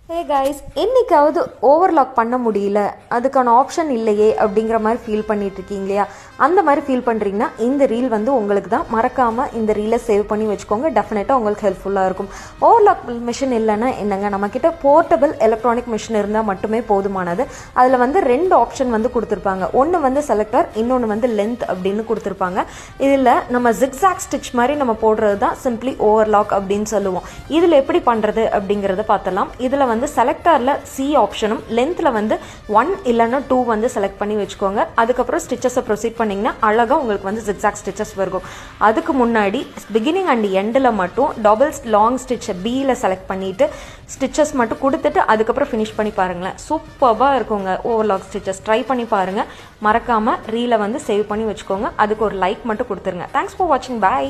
Hey guys, என்னைக்காவது overlock பண்ண முடியல, அதுக்கான ஆப்ஷன் இல்லையே அப்படிங்கிற மாதிரி ஃபீல் பண்ணிட்டு இருக்கீங்க இல்லையா? அந்த மாதிரி ஃபீல் பண்ணுறீங்கன்னா இந்த ரீல் வந்து உங்களுக்கு தான். மறக்காமல் இந்த ரீலை சேவ் பண்ணி வச்சுக்கோங்க. டெஃபினட்டாக உங்களுக்கு ஹெல்ப்ஃபுல்லாக இருக்கும். ஓவர்லாக் மிஷின் இல்லைன்னா என்னங்க, நம்மக்கிட்ட போர்ட்டபிள் எலக்ட்ரானிக் மிஷின் இருந்தால் மட்டுமே போதுமானது. அதில் வந்து 2 ஆப்ஷன் வந்து கொடுத்துருப்பாங்க. ஒன்று வந்து செலக்டர், இன்னொன்று வந்து லென்த் அப்படின்னு கொடுத்துருப்பாங்க. இதில் நம்ம ஜிக்ஸாக் ஸ்டிச் மாதிரி நம்ம போடுறது தான் சிம்பிளி ஓவர்லாக் அப்படின்னு சொல்லுவோம். இதில் எப்படி பண்ணுறது அப்படிங்கிறத பார்த்தலாம். இதில் வந்து செலக்டரில் சி ஆப்ஷனும், லென்த்தில் வந்து 1 இல்லைன்னா 2 வந்து செலக்ட் பண்ணி வச்சுக்கோங்க. அதுக்கப்புறம் ஸ்டிச்சஸை ப்ரொசீட் பண்ணிங்கன்னா அழகாக உங்களுக்கு வந்து ஜிக்ஸாக் ஸ்டிச்சஸ் வரும். அதுக்கு முன்னாடி பிகினிங் அண்ட் எண்டில் மட்டும் டபுள்ஸ் லாங் ஸ்டிச்சை பியில் செலக்ட் பண்ணிவிட்டு ஸ்டிச்சஸ் மட்டும் கொடுத்துட்டு அதுக்கப்புறம் ஃபினிஷ் பண்ணி பாருங்களேன். சூப்பராக இருக்குங்க ஓவர்லாக் ஸ்டிச்சஸ். ட்ரை பண்ணி பாருங்கள். மறக்காமல் ரீலை வந்து சேவ் பண்ணி வச்சுக்கோங்க. அதுக்கு ஒரு லைக் மட்டும் கொடுத்துருங்க. தேங்க்ஸ் ஃபார் வாட்சிங். பாய்.